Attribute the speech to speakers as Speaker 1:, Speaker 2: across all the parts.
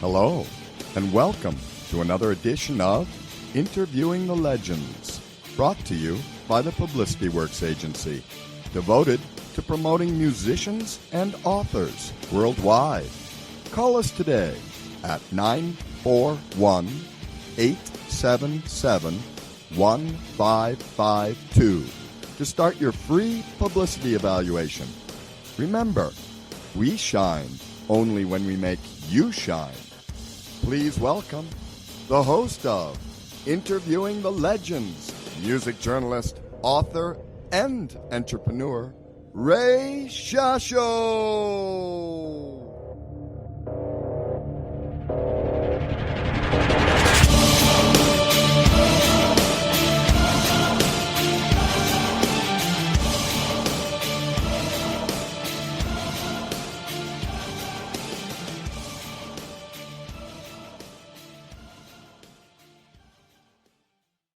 Speaker 1: Hello, and welcome to another edition of Interviewing the Legends, brought to you by the Publicity Works Agency, devoted to promoting musicians and authors worldwide. Call us today at 941-877-1552 to start your free publicity evaluation. Remember, we shine only when we make you shine. Please welcome the host of Interviewing the Legends, music journalist, author, and entrepreneur, Ray Shasho.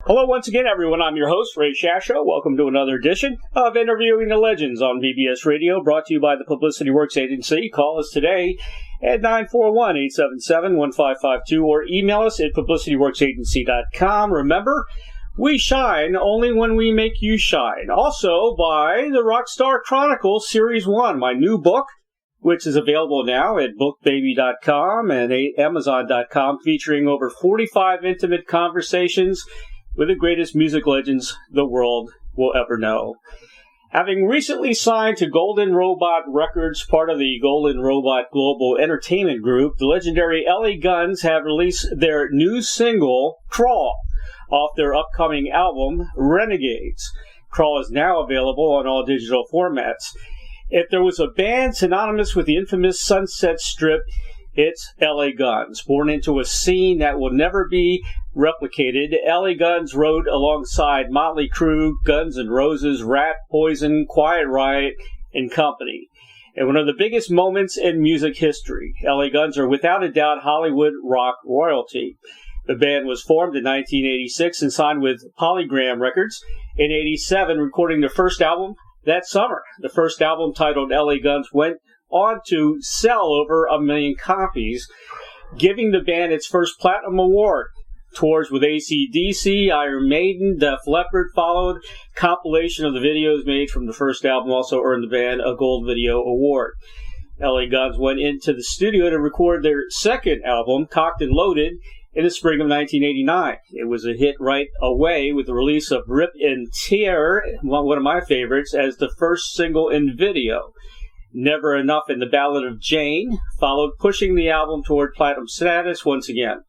Speaker 2: Hello once again, everyone. I'm your host, Ray Shasho. Welcome to another edition of Interviewing the Legends on BBS Radio, brought to you by the Publicity Works Agency. Call us today at 941-877-1552 or email us at publicityworksagency.com. Remember, we shine only when we make you shine. Also by the Rockstar Chronicles Series 1, my new book, which is available now at bookbaby.com and amazon.com, featuring over 45 intimate conversations with the greatest music legends the world will ever know. Having recently signed to Golden Robot Records, part of the Golden Robot Global Entertainment Group, the legendary L.A.GUNS have released their new single, Crawl, off their upcoming album, Renegades. Crawl is now available on all digital formats. If there was a band synonymous with the infamous Sunset Strip, it's L.A.GUNS. Born into a scene that will never be replicated, L.A.GUNS rode alongside Motley Crue, Guns N' Roses, Rat, Poison, Quiet Riot, and company. And one of the biggest moments in music history, L.A.GUNS are without a doubt Hollywood rock royalty. The band was formed in 1986 and signed with Polygram Records in 87, recording their first album that summer. The first album, titled L.A.GUNS, went on to sell over 1 million copies, giving the band its first platinum award. Tours with AC/DC, Iron Maiden, Def Leppard followed. Compilation of the videos made from the first album also earned the band a Gold Video Award. L.A.GUNS went into the studio to record their second album, Cocked and Loaded, in the spring of 1989. It was a hit right away with the release of Rip and Tear, one of my favorites, as the first single in video. Never Enough and the Ballad of Jayne followed, pushing the album toward platinum status once again.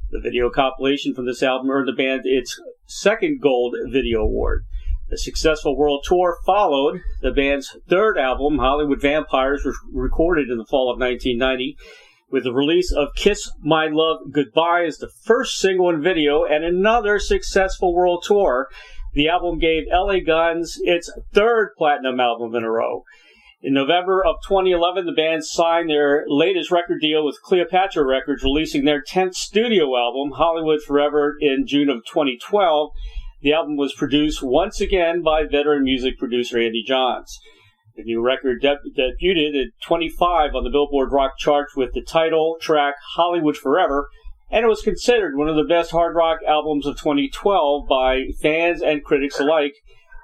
Speaker 2: The video compilation from this album earned the band its second Gold Video Award. The successful world tour followed. The band's third album, Hollywood Vampires, was recorded in the fall of 1990, with the release of Kiss My Love Goodbye as the first single in video, and another successful world tour. The album gave L.A.GUNS its third platinum album in a row. In November of 2011, the band signed their latest record deal with Cleopatra Records, releasing their 10th studio album, Hollywood Forever, in June of 2012. The album was produced once again by veteran music producer Andy Johns. The new record debuted at 25 on the Billboard Rock charts with the title track Hollywood Forever, and it was considered one of the best hard rock albums of 2012 by fans and critics alike,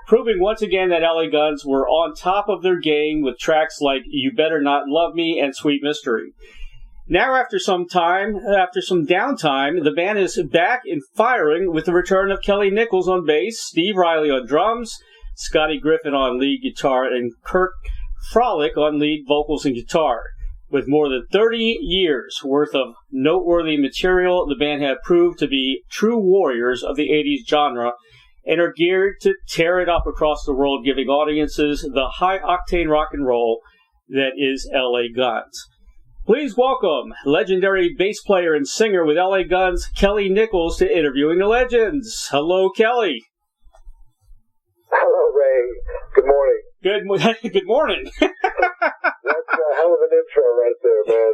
Speaker 2: proving once again that L.A.GUNS were on top of their game with tracks like You Better Not Love Me and Sweet Mystery. Now, after some downtime, the band is back and firing with the return of Kelly Nichols on bass, Steve Riley on drums, Scotty Griffin on lead guitar, and Kirk Frolick on lead vocals and guitar. With more than 30 years worth of noteworthy material, the band have proved to be true warriors of the 80s genre, and are geared to tear it up across the world, giving audiences the high-octane rock and roll that is L.A.GUNS. Please welcome legendary bass player and singer with L.A.GUNS, Kelly Nichols, to Interviewing the Legends. Hello, Kelly.
Speaker 3: Hello, Ray. Good morning.
Speaker 2: Good morning.
Speaker 3: That's a hell of an intro right there, man.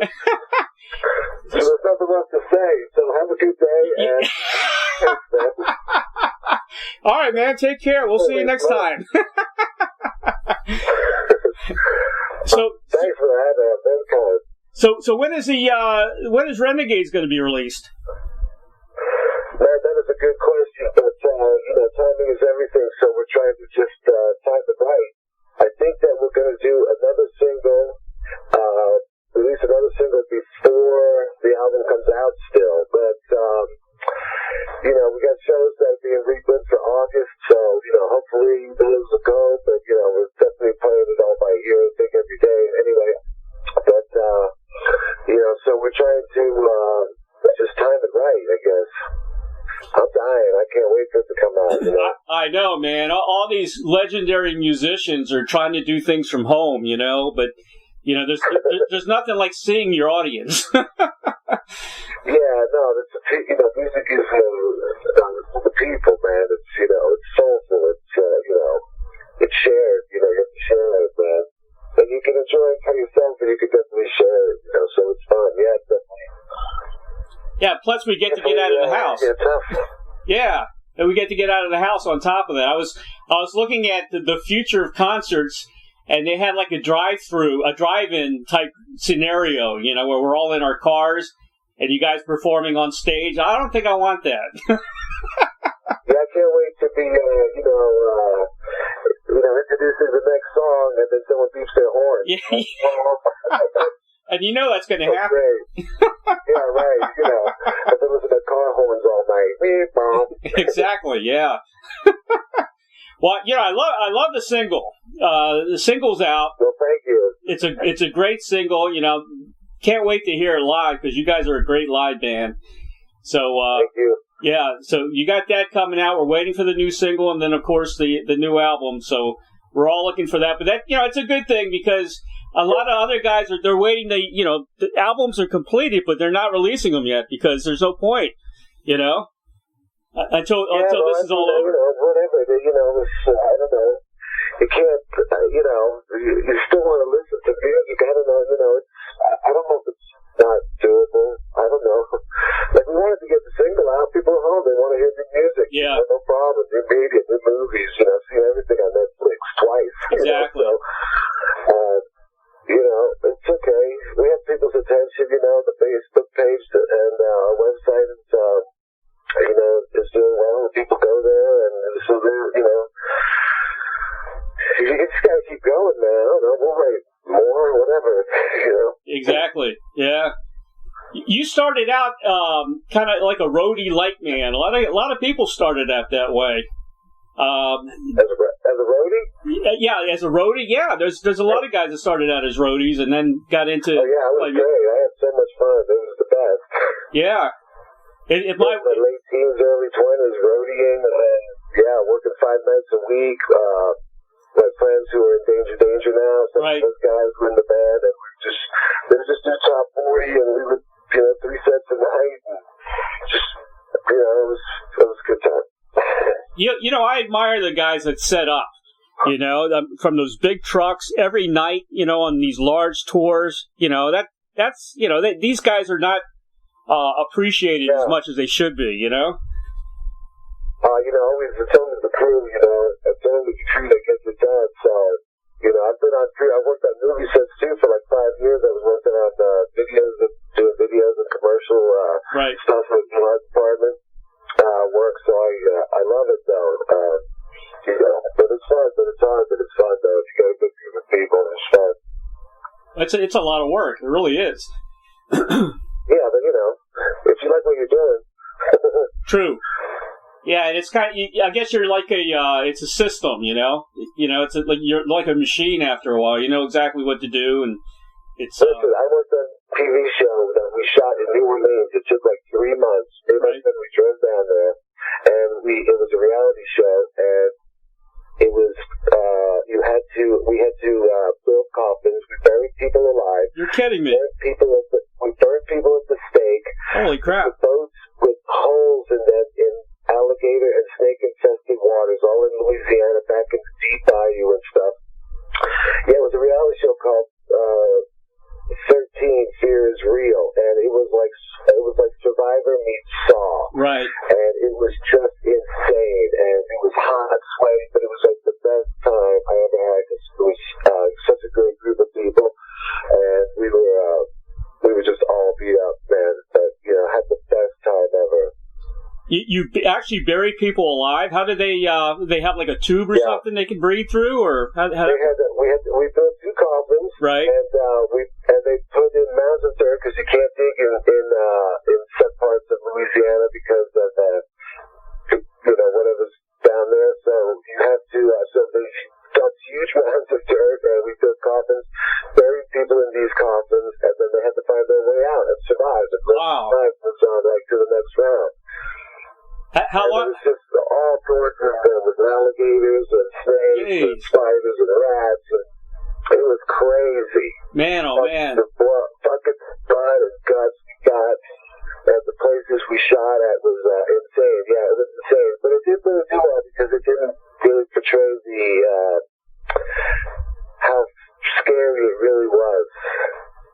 Speaker 3: There's nothing left to say, so have a good day, and
Speaker 2: all right, man. Take care. We'll see you next time.
Speaker 3: So thanks for that.
Speaker 2: So when is Renegades going to be released?
Speaker 3: That is a good question, but timing is everything, so we're trying to just time it right. I think that we're going to do another single, release another single before the album comes out still, but we got shows that are being rebooked for August, so hopefully those will go, but we're definitely playing it all by ear, I think, every day anyway. But so we're trying to just time it right, I guess. I'm dying. I can't wait for it to come out.
Speaker 2: I know, man. All these legendary musicians are trying to do things from home, but there's nothing like seeing your audience.
Speaker 3: Yeah, no, that's music is the people, man. It's it's soulful. It's it's shared. You have to share it, man. And you can enjoy it for yourself, but you can definitely share it. So it's fun. Yeah, definitely.
Speaker 2: Yeah, plus we get to get out of the house.
Speaker 3: Yeah, tough.
Speaker 2: Yeah, and we get to get out of the house on top of that. I was looking at the future of concerts, and they had like a drive-in type scenario, where we're all in our cars, and you guys performing on stage. I don't think I want that.
Speaker 3: Yeah, I can't wait to be, introducing the next song, and then someone beeps their horn.
Speaker 2: Yeah. And that's going to happen.
Speaker 3: Great. Yeah, right. I've been listening to car horns all night.
Speaker 2: Exactly. Yeah. Well, I love the single. The single's out.
Speaker 3: Well, thank you.
Speaker 2: It's a great single. Can't wait to hear it live because you guys are a great live band. So
Speaker 3: thank you.
Speaker 2: Yeah. So you got that coming out. We're waiting for the new single, and then of course the new album. So we're all looking for that. But that it's a good thing because a lot of other guys they're waiting. The albums are completed, but they're not releasing them yet because there's no point. Until this is all over.
Speaker 3: Whatever. I don't know. You can't. You still want to listen to music. I don't know. I don't know if it's not doable. I don't know. Like we wanted to get the single out. People at home, they want to hear new music.
Speaker 2: Yeah.
Speaker 3: No problem. New media, new movies. I've seen everything on Netflix twice.
Speaker 2: Exactly.
Speaker 3: It's okay. We have people's attention. The Facebook page and our website is doing well. People go there, and so they're you just gotta keep going, man. I don't know. We'll write more, whatever.
Speaker 2: Exactly. Yeah. You started out kind of like a roadie light man. A lot of people started out that way.
Speaker 3: As a roadie?
Speaker 2: Yeah, as a roadie. Yeah, there's a lot of guys that started out as roadies and then got into.
Speaker 3: Oh yeah, it was great. I had so much fun. It was the best.
Speaker 2: Yeah.
Speaker 3: My late teens, early 20s, roadieing, and working 5 nights a week. My friends who are in danger now, some of those guys were in the band, and they would just do top 40, and we would, 3 sets a night, and just, it was a good time.
Speaker 2: I admire the guys that set up, from those big trucks every night, on these large tours, that's, these guys are not appreciated as much as they should be,
Speaker 3: Always it's only the crew, it's only the crew that gets it done. So, I've been on crew. I worked on movie sets too for like 5 years. I was working on doing videos and commercial stuff with the art department work. So I love it though. But it's fun. But it's hard. But it's fun though. If you got a good group of people, it's fun.
Speaker 2: It's a lot of work. It really is.
Speaker 3: Yeah, but if you like what you're doing.
Speaker 2: True. Yeah, and it's kind of, I guess you're like it's a system, it's you're like a machine after a while. You know exactly what to do, and it's.
Speaker 3: Listen, I worked on a TV show that we shot in New Orleans. It took like 3 months. We drove down there, and it was a reality show, and it was, we had to build coffins. We buried people alive.
Speaker 2: You're kidding me.
Speaker 3: We burned people at the stake.
Speaker 2: Holy crap.
Speaker 3: The boats with holes in them in alligator and snake-infested waters, all in Louisiana, back in the deep bayou and stuff. Yeah, it was a reality show called 13 Fear is Real, and it was like Survivor meets Saw.
Speaker 2: Right.
Speaker 3: And it was just insane, and it was hot, sweaty, but it was like the best time I ever had. It was such a great group of people, and we were
Speaker 2: You actually bury people alive? How do they have like a tube or something they can breathe through, or how?
Speaker 3: We built 2 coffins,
Speaker 2: right?
Speaker 3: And they put in mounds of dirt because you can't dig in some parts of Louisiana because of whatever's down there. So you have to. So they dumped huge mounds of dirt, and we built coffins, buried people in these coffins, and then they had to find their way out and survive. And survive was on to the next round.
Speaker 2: How long?
Speaker 3: It was just all sorts of them with alligators and snakes and spiders and rats, and it was crazy.
Speaker 2: Man, oh man!
Speaker 3: The fucking blood and guts we got at the places we shot at was insane. Yeah, it was insane, but it didn't really do well because it didn't really portray the how scary it really was.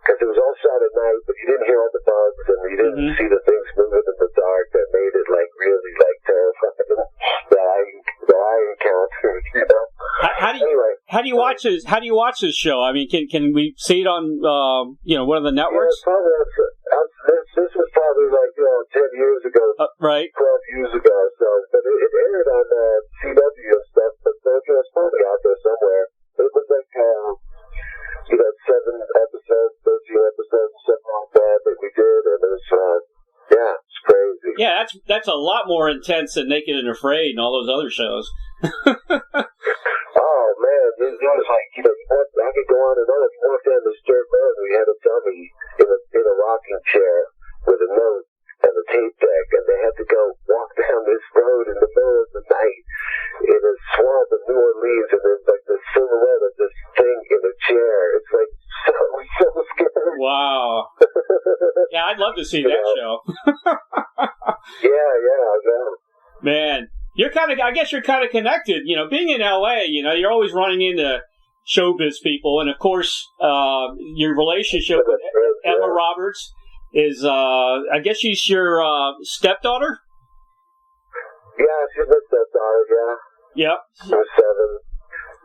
Speaker 3: Because it was all shot at night, but you didn't hear all the bugs, and you didn't see the things moving in the dark that made it really terrifying that I encountered. You know.
Speaker 2: How do you watch this? How do you watch this show? I mean, can we see it on one of the networks?
Speaker 3: Yeah, this was probably 10 years ago,
Speaker 2: right?
Speaker 3: 12 years ago. So, but it aired on CW and stuff. But it's probably out there somewhere. But it was 7 episodes, 13 episodes, something like that we did, and it was it's crazy.
Speaker 2: Yeah, that's a lot more intense than Naked and Afraid and all those other shows.
Speaker 3: Oh man, it was I could go on and on. If you walked down this dirt road, we had a dummy in a rocking chair with a note and a tape deck, and they had to go walk down this road in the middle of the night in a swamp in New Orleans, and there's the silhouette of this thing in a chair. It's so scary.
Speaker 2: Wow. Yeah, I'd love to see that show.
Speaker 3: Yeah, I know.
Speaker 2: Man, I guess you're kind of connected. Being in L.A., you're always running into showbiz people, and of course, your relationship with Emma Roberts is, I guess she's your stepdaughter?
Speaker 3: Yeah, she's my stepdaughter, yeah.
Speaker 2: Yep.
Speaker 3: She was 7,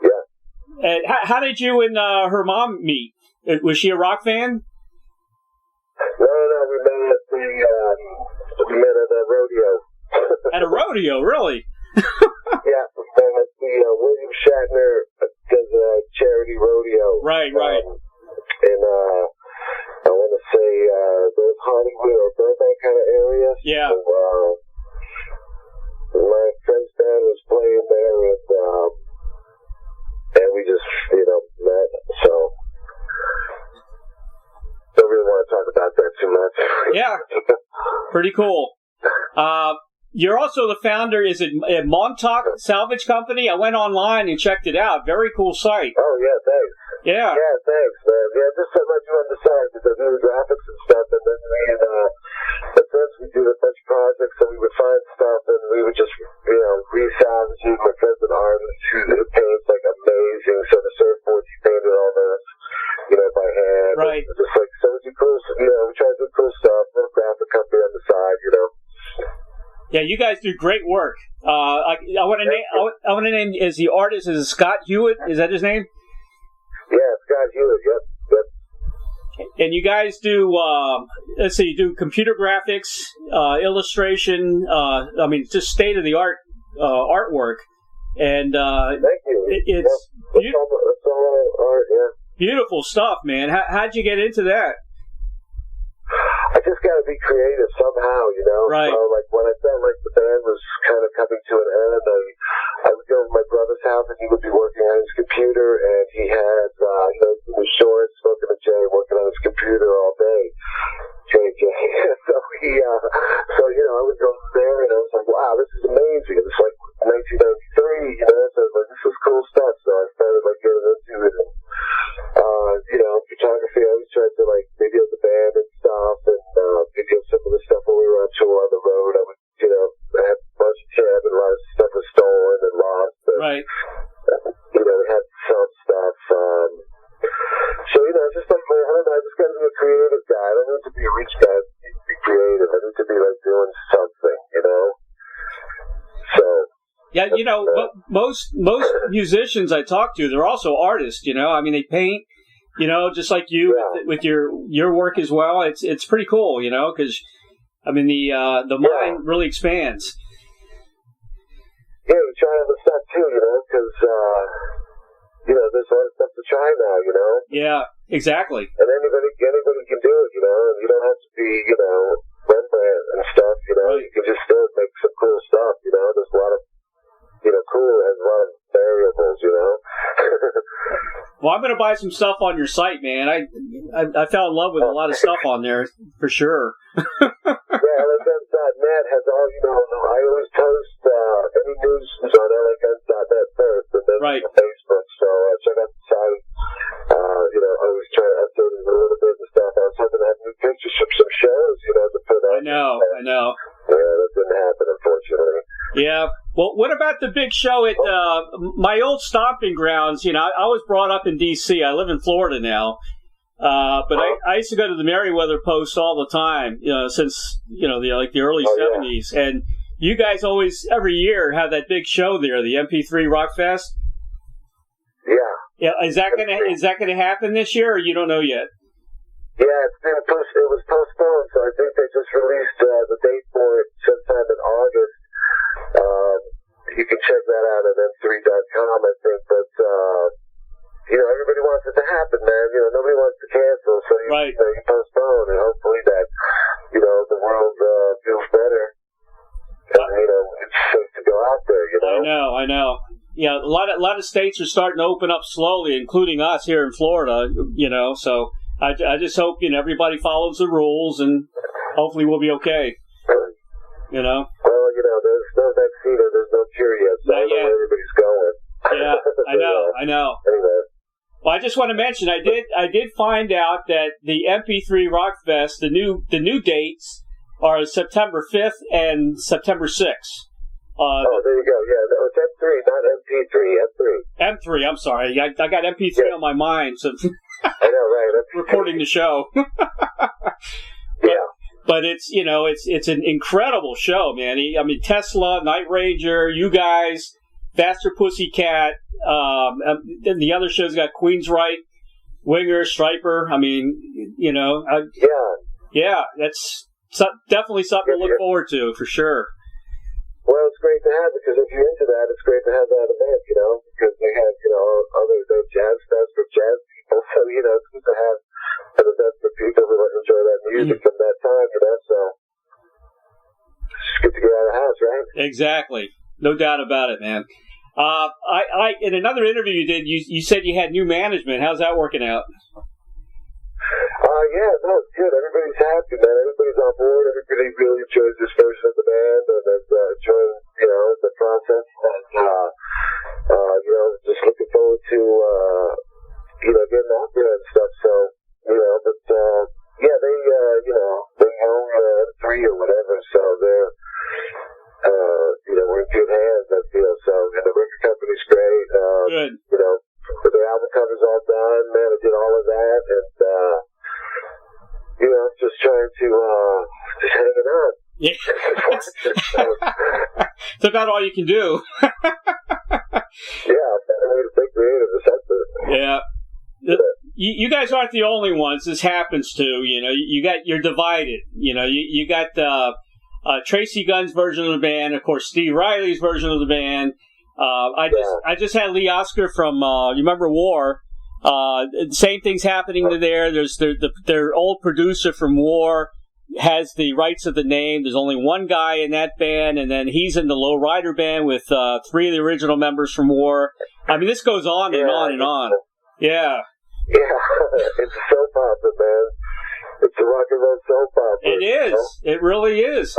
Speaker 3: yeah.
Speaker 2: And how did you and her mom meet? Was she a rock fan?
Speaker 3: No, we met at a rodeo.
Speaker 2: At a rodeo, really?
Speaker 3: Yeah, at the William Shatner does a charity rodeo.
Speaker 2: Right.
Speaker 3: In I want to say those Hollywood or Burbank kind of areas.
Speaker 2: Yeah.
Speaker 3: So, my friend's band was playing there, and we just met. So don't really want to talk about that too much.
Speaker 2: Yeah. Pretty cool. You're also the founder, is it Montauk Salvage Company? I went online and checked it out. Very cool site.
Speaker 3: Oh, yeah, thanks.
Speaker 2: Yeah.
Speaker 3: Yeah, thanks, man. Yeah, just so much on the side because I do the graphics and stuff, and then me and the friends, we do a bunch of projects, and we would find stuff, and we would just, re-salvage it. My friend's an artist who paints, amazing. So the surfboards, he painted all those, by hand.
Speaker 2: Right.
Speaker 3: And just so we do cool, we try to do cool stuff, little graphic company on the side,
Speaker 2: Yeah, you guys do great work. I want to name as the artist is Scott Hewitt. Is that his name?
Speaker 3: Yeah, Scott Hewitt. Yep.
Speaker 2: And you guys do let's see, you do computer graphics, illustration. Just state of the art artwork. And
Speaker 3: thank you.
Speaker 2: It's
Speaker 3: all art. Yeah.
Speaker 2: Beautiful stuff, man. How'd you get into that?
Speaker 3: I just got to be creative somehow,
Speaker 2: Right.
Speaker 3: So, when I felt like the band was kind of coming to an end, I would go to my brother's house, and he would be working on his computer, and he had, he was short, smoking a J, working on his computer all day. JJ. So I would go there, and I was like, wow, this is amazing. It's 1993, so I was like, this is cool stuff. So I started getting into it. And, photography, I always tried to video the band and stuff, and video some of the stuff when we were on tour on the road. I would, I had a bunch of tab, and a lot of stuff was stolen and lost. And,
Speaker 2: right.
Speaker 3: We had some stuff. So, just I don't know, I just got to be a creative guy. I don't need to be a rich guy to be creative. I need to be doing something, So.
Speaker 2: Yeah, most musicians I talk to, they're also artists, they paint, just like you with your work as well. It's pretty cool, because I mean, the mind really expands.
Speaker 3: Yeah, you try other stuff too, because, there's a lot of stuff to try now,
Speaker 2: Yeah, exactly.
Speaker 3: And anybody can do it, and you don't have to be, Rembrandt and stuff,
Speaker 2: Right.
Speaker 3: You can just still make some cool stuff, there's a lot of, cool has a lot of variables,
Speaker 2: Well, I'm going to buy some stuff on your site, man. I fell in love with a lot of stuff on there, for sure.
Speaker 3: Yeah, LAGUNS.net has all, I always post any news is on LAGUNS.net first, and then
Speaker 2: Right.
Speaker 3: on Facebook, so check out the site. I always try to update it a little bit and stuff. I was hoping to have new pictures from some shows, to put out.
Speaker 2: I know.
Speaker 3: Yeah, that didn't happen, unfortunately.
Speaker 2: Yeah. Well, what about the big show at my old stomping grounds? I was brought up in D.C. I live in Florida now. But I used to go to the Merriweather Post all the time, since, the early 70s. Yeah. And you guys always, every year, have that big show there, the MP3 Rock Fest.
Speaker 3: Yeah.
Speaker 2: Yeah. Is that gonna happen this year, or you don't know yet?
Speaker 3: Yeah, it was postponed, so I think they just released the date for it sometime in August. You can check that out at m3.com, I think, but everybody wants it to happen, man. Nobody wants to cancel, so you postpone, and hopefully that, the world feels better. And, it's safe to go out there,
Speaker 2: I know. Yeah, a lot of states are starting to open up slowly, including us here in Florida, so I just hope, everybody follows the rules, and hopefully we'll be okay,
Speaker 3: Well, there's no vaccine or there's no cure yet, so I don't know where everybody's going.
Speaker 2: Yeah, I know.
Speaker 3: Anyway.
Speaker 2: Well, I just want to mention, I did find out that the MP3 Rock Fest, the new dates are September 5th and September 6th.
Speaker 3: There you go. Yeah, no, it's M3, not MP3. M3.
Speaker 2: M3. I'm sorry, I got MP3 on my mind, so
Speaker 3: I know, right?
Speaker 2: recording the show.
Speaker 3: Yeah.
Speaker 2: But it's an incredible show, man. Tesla, Night Ranger, you guys, Faster Pussycat, then the other shows got Queensryche, Winger, Striper. Yeah, that's definitely something to look forward to, for sure.
Speaker 3: Well, it's great to have, because if you're into that, it's great to have that event, because they have, other jazz fest for jazz people, so, it's good to have an event for people who enjoy that music from that time, so it's good to get out of the house, right?
Speaker 2: Exactly. No doubt about it, man. I in another interview you did, you said you had new management. How's that working out?
Speaker 3: Yeah, no, it's good. Everybody's happy, man. Everybody's on board. Everybody really enjoys this version of the band, and is enjoying, the process. And, just looking forward to, getting out there and stuff. So, they own M3 or whatever, so they're, we're in good hands, I feel. So, and the record company's great.
Speaker 2: Good.
Speaker 3: Their album cover's all done, man. I did all of that, and, just trying to, just hanging on.
Speaker 2: Yeah. It's about all you can do.
Speaker 3: Yeah, I mean, stay creative or something.
Speaker 2: Yeah. You guys aren't the only ones this happens to. You're divided. You got Tracy Gunn's version of the band, of course, Steve Riley's version of the band. I just had Lee Oscar from you remember War. Same thing's happening to there. There's their old producer from War has the rights of the name. There's only one guy in that band, and then he's in the Low Rider band with 3 of the original members from War. This goes on and on and on. Yeah.
Speaker 3: Yeah, it's a soap opera, man. It's a rock and roll soap opera.
Speaker 2: It is. It really is.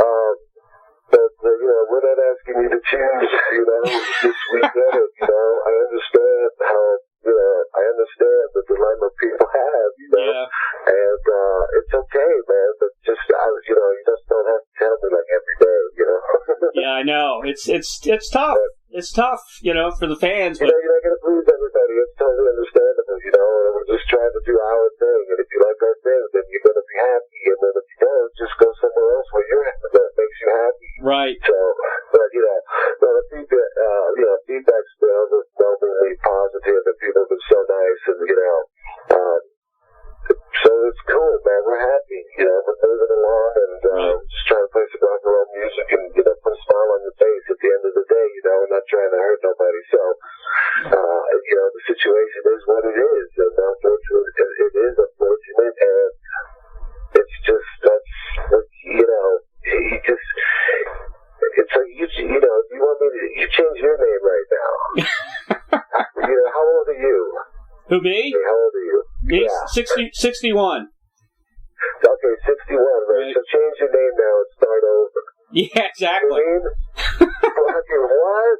Speaker 3: But, we're not asking you to choose, just we get it, I understand how, I understand the dilemma people have,
Speaker 2: Yeah.
Speaker 3: And, it's okay, man, but just, you just don't have to tell me like every day,
Speaker 2: Yeah, I know. It's tough. It's tough, for the fans. But
Speaker 3: you're not going to please everybody. It's totally understandable, and we're just trying to do our thing. And if you like our thing, then you're going to be happy. And then if you don't, just go somewhere else where that makes you happy.
Speaker 2: Right.
Speaker 3: So, but, the feedback, feedback's been overwhelmingly positive, and people have been so nice, and, so it's cool, man. We're happy. but moving along and just trying to play some rock and roll music and, put a smile on your face at the end of the day, and not trying to hurt nobody. So, the situation is what it is, and unfortunately, it is unfortunate, and it's just, it's like, you want me to, you change your name right now. How old are you?
Speaker 2: Who, me?
Speaker 3: Hey, how old are you?
Speaker 2: Me,
Speaker 3: yeah.
Speaker 2: 61.
Speaker 3: Okay, 61, right? So change your name now and start over.
Speaker 2: Yeah, exactly.
Speaker 3: You know what I mean? What?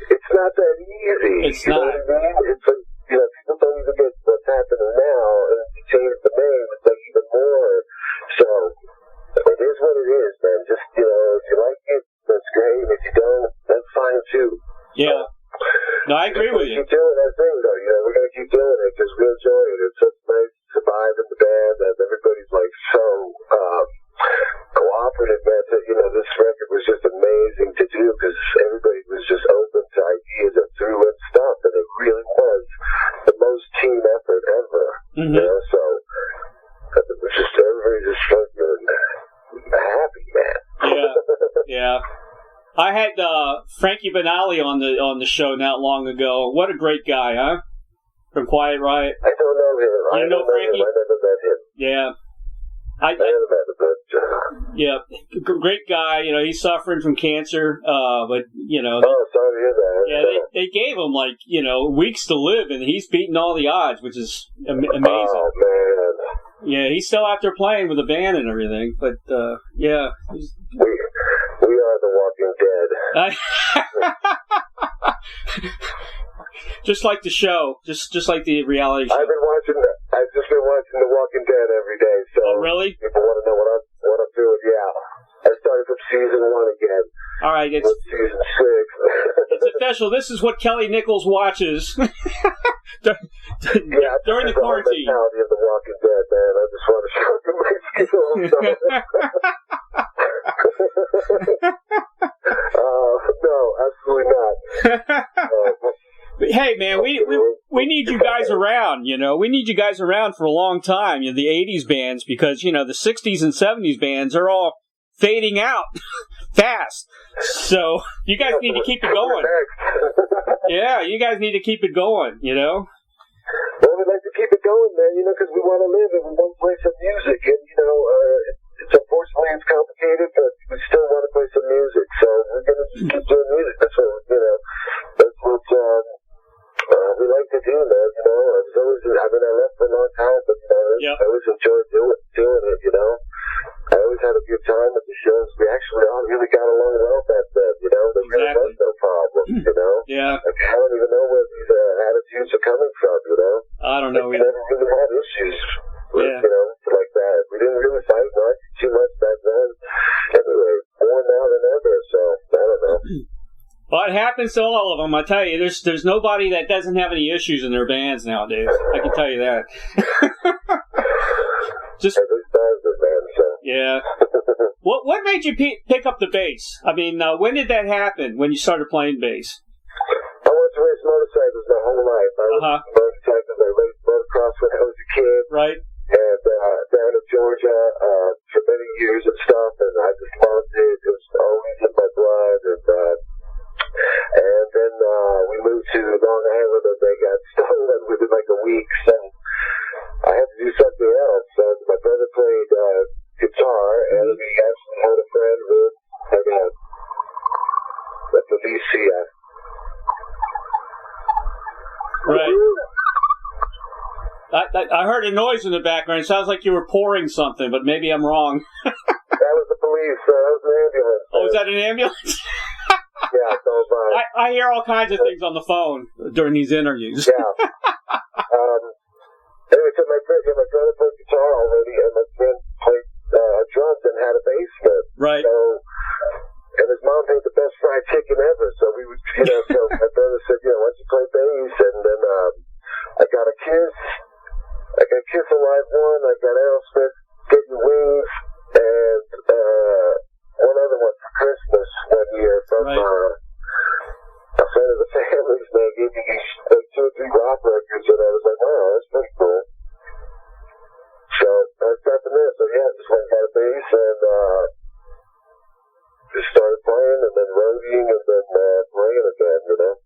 Speaker 3: It's not that easy.
Speaker 2: It's not.
Speaker 3: What I mean? It's like, people don't even get what's happening now, and if you change the name, it's like even more. So, it is what it is, man. Just, if you like it, that's great. If you don't, that's fine too.
Speaker 2: Yeah. No, I agree with you.
Speaker 3: Keep doing that thing, though. We're going to keep doing it because we enjoy it. It's such nice to survive in the band, and everybody's like so cooperative, man. This record was just amazing to do because everybody was just open to ideas and threw in stuff, and it really was the most team effort ever.
Speaker 2: Mm-hmm.
Speaker 3: So it was just everybody just fucking happy, man.
Speaker 2: Yeah, yeah. I had Frankie Benali on the show not long ago. What a great guy, huh? From Quiet Riot.
Speaker 3: I don't know him.
Speaker 2: You know Frankie?
Speaker 3: I never met him.
Speaker 2: Yeah.
Speaker 3: I never met him, but
Speaker 2: yeah, great guy. He's suffering from cancer, but
Speaker 3: oh, sorry to hear that.
Speaker 2: Yeah, they gave him weeks to live, and he's beating all the odds, which is amazing.
Speaker 3: Oh man.
Speaker 2: Yeah, he's still out there playing with a band and everything, but yeah.
Speaker 3: We are the Walking Dead.
Speaker 2: Just like the show, just like the reality show.
Speaker 3: I've just been watching The Walking Dead every day. So
Speaker 2: oh, really?
Speaker 3: People want to know what I'm doing. Yeah, I started from season 1 again.
Speaker 2: All right, it's
Speaker 3: season 6.
Speaker 2: It's official. This is what Kelly Nichols watches during the quarantine.
Speaker 3: The mentality of The Walking Dead, man. I just want to sharpen my skills. No, absolutely not.
Speaker 2: Hey, man, we need you guys around, We need you guys around for a long time, the 80s bands, because, the 60s and 70s bands are all fading out fast. So, you guys need to keep it going. Yeah, you guys need to keep it going,
Speaker 3: Well, we'd like to keep it going, man, because we want to live and we want to play some music. And, it's unfortunately it's complicated, but we still want to play some music. So we're going to keep doing music. That's what, that's what we like to do, man. I left for a long time, but, I always enjoyed doing it, I always had a good time at the shows. We actually all really got along well back then, There really was no problem,
Speaker 2: Yeah.
Speaker 3: I don't even know where these attitudes are coming from,
Speaker 2: I don't know.
Speaker 3: We never really had issues with, like that. We didn't really fight much, too much back then. Anyway, more now than ever, so I don't know.
Speaker 2: Well, it happens to all of them. I tell you, there's nobody that doesn't have any issues in their bands nowadays. I can tell you that. Just
Speaker 3: man, so.
Speaker 2: Yeah. What made you pick up the bass? I mean, when did that happen? When you started playing bass?
Speaker 3: I wanted to race motorcycles my whole life. I was motorcycles. I raced motocross when I was a kid.
Speaker 2: Right.
Speaker 3: And down in Georgia for many years and stuff, and I just loved it. It was always in my blood, and then we moved to Long Island, and they got stolen within like a week, so I had to do something else. So my brother played guitar, and he actually had a friend with Felicia.
Speaker 2: Right. I heard a noise in the background. It sounds like you were pouring something, but maybe I'm wrong.
Speaker 3: That was the police. That was an ambulance.
Speaker 2: Oh, is that an ambulance?
Speaker 3: Yeah, so
Speaker 2: I hear all kinds of things on the phone during these interviews.
Speaker 3: Yeah. Anyway, so my brother played guitar already, and my friend played drums and had a basement.
Speaker 2: Right.
Speaker 3: So, and his mom made the best fried chicken ever. So we would, so my brother said, why don't you play bass? And then I got a Kiss. I got Kiss Alive 1. I got Aerosmith, Get Your Wings, and one other one for Christmas one year from a friend of the family's. They gave me these like 2 or 3 rock records, and I was like, wow, that's pretty cool. So So yeah, just went and got a bass and just started playing and then roadieing and then playing again, you know.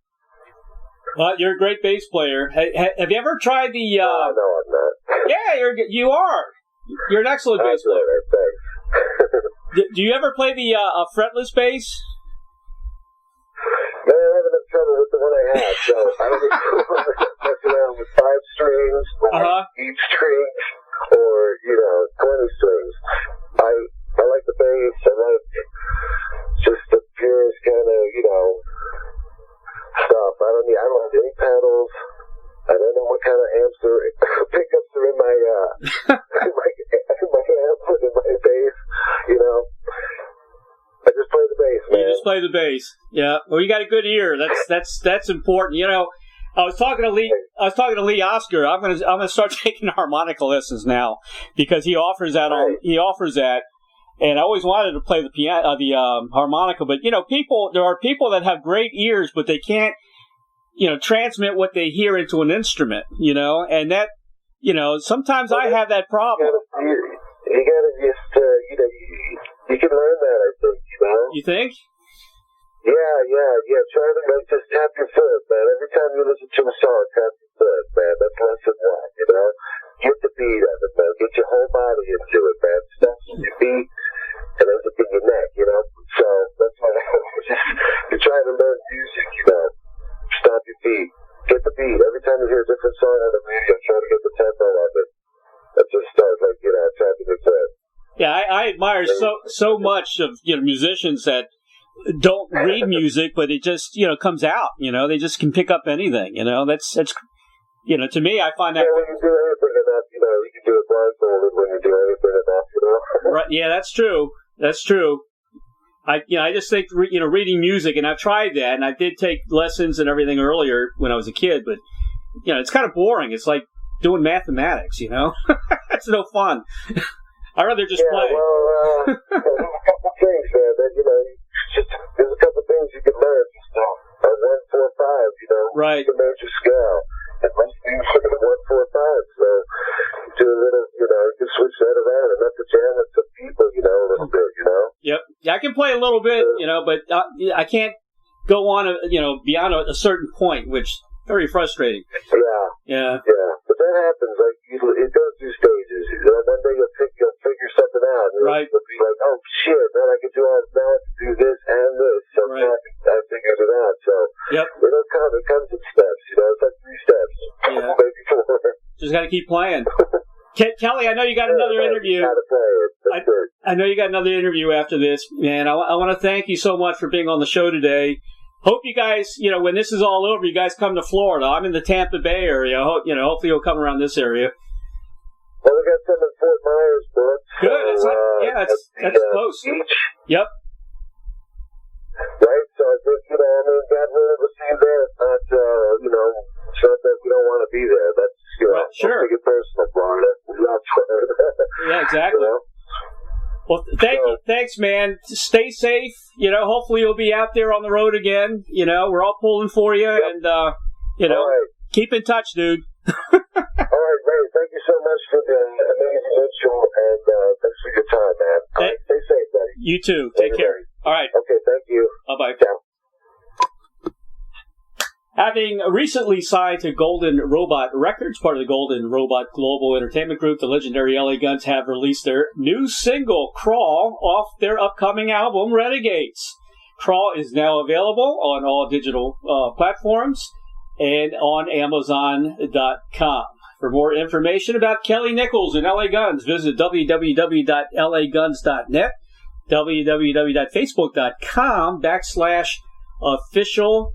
Speaker 2: Well, you're a great bass player. Have you ever tried the?
Speaker 3: No, I'm not.
Speaker 2: Yeah, you are. You're an excellent bass player.
Speaker 3: Thanks.
Speaker 2: Do you ever play the fretless bass?
Speaker 3: Man, I'm having enough trouble with the one I had, so I don't know mess around with 5 strings or 8 strings or, 20 strings. I like the bass. I like just the purest kind of, stuff. I don't have any pedals. I don't know what kind of amps or pickups are in my my amp and in my bass, I just play the bass, man.
Speaker 2: You just play the bass. Yeah. Well, you got a good ear. That's important. I was talking to Lee Oscar. I'm gonna start taking harmonica lessons now because he offers that and I always wanted to play the piano, the harmonica. But there are people that have great ears, but they can't, transmit what they hear into an instrument. And that, sometimes I have that problem.
Speaker 3: You gotta just, you can learn that, I think,
Speaker 2: You think?
Speaker 3: Yeah. Try to just tap your foot, man. Every time you listen to a song, tap your foot, man. That's lesson 1, Get the beat of it, man. Get your whole body into it, man. Stop with your feet and ends up in your neck, So that's why you're trying to learn music, Stop your feet. Get the beat. Every time you hear a different song on the radio, try to get the tempo of it. And just start, tapping your foot.
Speaker 2: Yeah, I admire so much of musicians that don't read music, but it just comes out. They just can pick up anything. That's to me, I find that.
Speaker 3: Yeah, when you do anything enough, you can do it blindfolded when you do anything enough,
Speaker 2: Right? Yeah, that's true. That's true. I just think reading music, and I've tried that, and I did take lessons and everything earlier when I was a kid, but it's kind of boring. It's like doing mathematics. That's no fun. I'd rather just play.
Speaker 3: Well, there's a couple things, man, that, there's a couple things you can learn. Just a 1, 4, 5,
Speaker 2: right.
Speaker 3: The major scale. And most things are 1, 4, 5. So do a little, you can switch that around and not to jam with some people, a little bit,
Speaker 2: Yep. Yeah, I can play a little bit, but I can't go on, beyond a certain point, which is very frustrating.
Speaker 3: Yeah. But that happens. It goes through stages. One day you'll figure something out. And
Speaker 2: right.
Speaker 3: You'll be like, oh shit, man, I can do all this. Now I can do this and this. So
Speaker 2: right.
Speaker 3: I figured it out. So
Speaker 2: yep.
Speaker 3: It comes in steps. It's like 3 steps.
Speaker 2: Yeah.
Speaker 3: Maybe 4.
Speaker 2: Just got to keep playing. Kelly, I know you got another interview. I know you got another interview after this, man. I want to thank you so much for being on the show today. Hope you guys, when this is all over, you guys come to Florida. I'm in the Tampa Bay area. Hopefully you'll come around this area.
Speaker 3: Well, we got some in Fort Myers, but
Speaker 2: good. That's close.
Speaker 3: Beach.
Speaker 2: Yep.
Speaker 3: Right. So I think God willing, we'll see you there. It's not, it's not that we don't want to be there. That's
Speaker 2: sure.
Speaker 3: Take it personal, Florida. Not Florida.
Speaker 2: Yeah, exactly. Well, thanks, man. Stay safe. Hopefully you'll be out there on the road again. We're all pulling for you, and
Speaker 3: all right.
Speaker 2: Keep in touch, dude.
Speaker 3: All right, Ray. Thank you so much for the amazing intro, and thanks for your time, man. All right, stay safe, buddy.
Speaker 2: You too. Take care. All right.
Speaker 3: Okay, thank you.
Speaker 2: Bye-bye.
Speaker 3: Ciao.
Speaker 2: Having recently signed to Golden Robot Records, part of the Golden Robot Global Entertainment Group, the legendary L.A.GUNS have released their new single, Crawl, off their upcoming album, Renegades. Crawl is now available on all digital platforms and on Amazon.com. For more information about Kelly Nichols and L.A.GUNS, visit www.laguns.net, www.facebook.com/official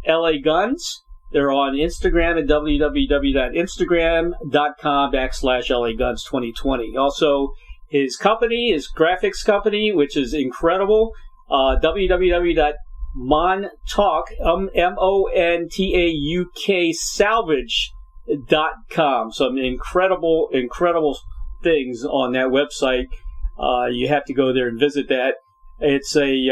Speaker 2: L.A.GUNS. They're on Instagram at www.instagram.com/LAGuns2020. Also, his company, his graphics company, which is incredible, www.montauk, MONTAUK salvage.com. Some incredible things on that website. You have to go there and visit that. It's a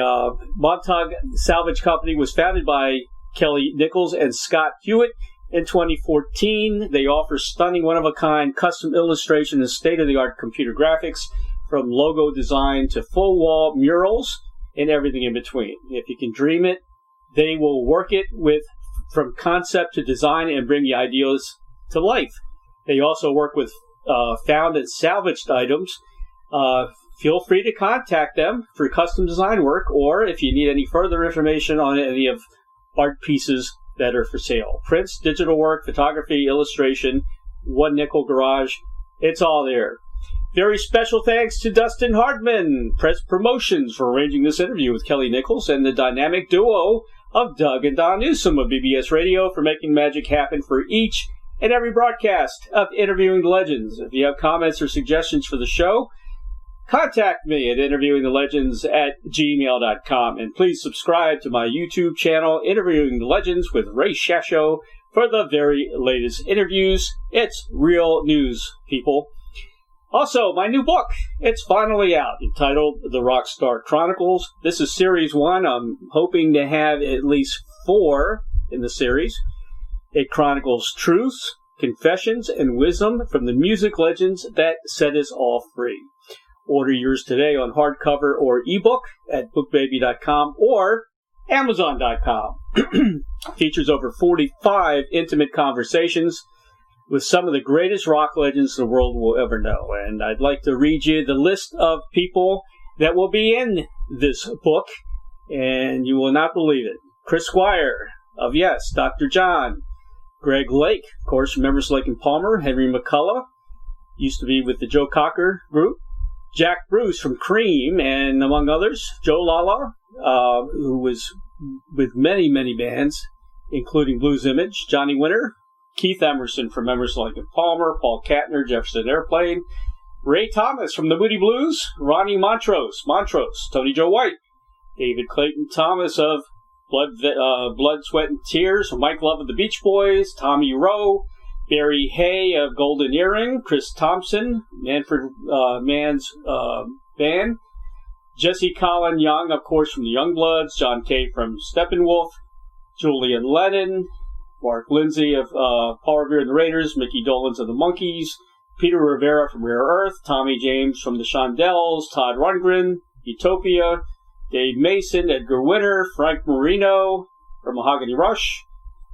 Speaker 2: Montauk Salvage Company, was founded by Kelly Nichols and Scott Hewitt, In 2014, they offer stunning, one-of-a-kind custom illustration and state-of-the-art computer graphics, from logo design to full-wall murals and everything in between. If you can dream it, they will work it from concept to design and bring the ideas to life. They also work with found and salvaged items. Feel free to contact them for custom design work, or if you need any further information on any of art pieces that are for sale. Prints, digital work, photography, illustration, one nickel garage. It's all there. Very special thanks to Dustin Hardman, Press Promotions, for arranging this interview with Kelly Nichols, and the dynamic duo of Doug and Don Newsom of BBS Radio for making magic happen for each and every broadcast of Interviewing the Legends. If you have comments or suggestions for the show, contact me at interviewingthelegends@gmail.com, and please subscribe to my YouTube channel, Interviewing the Legends with Ray Shasho, for the very latest interviews. It's real news, people. Also, my new book, it's finally out, entitled The Rockstar Chronicles. This is Series 1. I'm hoping to have at least 4 in the series. It chronicles truths, confessions, and wisdom from the music legends that set us all free. Order yours today on hardcover or ebook at bookbaby.com or amazon.com. Features over 45 intimate conversations with some of the greatest rock legends the world will ever know. And I'd like to read you the list of people that will be in this book, and you will not believe it. Chris Squire of Yes, Dr. John, Greg Lake, of course, remembers Lake and Palmer, Henry McCullough, used to be with the Joe Cocker group, Jack Bruce from Cream, and among others, Joe Lala, who was with many, many bands, including Blues Image, Johnny Winter, Keith Emerson from Emerson, Lake and Palmer, Paul Kattner, Jefferson Airplane, Ray Thomas from the Moody Blues, Ronnie Montrose, Tony Joe White, David Clayton Thomas of Blood, Sweat, and Tears, Mike Love of the Beach Boys, Tommy Rowe, Barry Hay of Golden Earring, Chris Thompson, Manfred Mann's band, Jesse Colin Young, of course, from the Youngbloods, John Kay from Steppenwolf, Julian Lennon, Mark Lindsay of Paul Revere and the Raiders, Mickey Dolenz of the Monkees, Peter Rivera from Rare Earth, Tommy James from the Shondells, Todd Rundgren, Utopia, Dave Mason, Edgar Winter, Frank Marino from Mahogany Rush,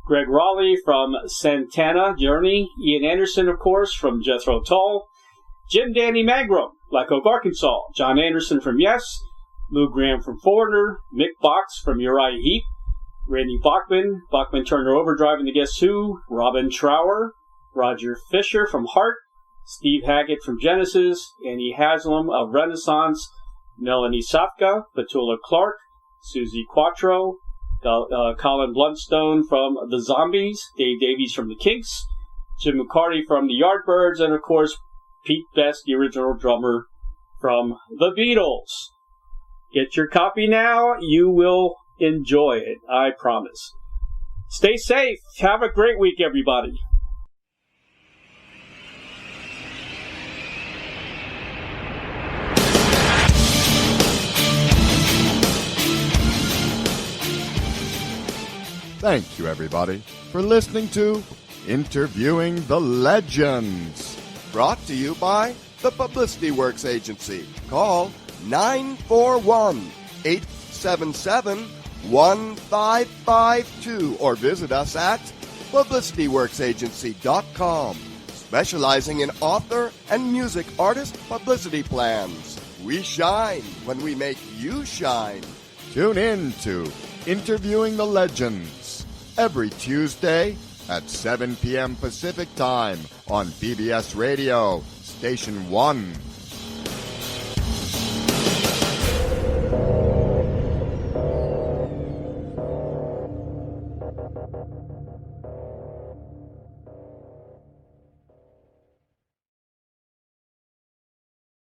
Speaker 2: Greg Raleigh from Santana Journey, Ian Anderson, of course, from Jethro Tull, Jim Danny Magrum, Black Oak, Arkansas, John Anderson from Yes, Lou Graham from Foreigner, Mick Box from Uriah Heep, Randy Bachman, Turner Overdrive and the Guess Who, Robin Trower, Roger Fisher from Heart, Steve Hackett from Genesis, Annie Haslam of Renaissance, Melanie Safka, Petula Clark, Susie Quattro, Colin Bluntstone from The Zombies, Dave Davies from The Kinks, Jim McCarty from The Yardbirds, and of course, Pete Best, the original drummer from The Beatles. Get your copy now. You will enjoy it, I promise. Stay safe. Have a great week, everybody.
Speaker 1: Thank you, everybody, for listening to Interviewing the Legends. Brought to you by the Publicity Works Agency. Call 941-877-1552 or visit us at publicityworksagency.com, specializing in author and music artist publicity plans. We shine when we make you shine. Tune in to Interviewing the Legends every Tuesday at 7 p.m. Pacific Time on BBS Radio, Station 1.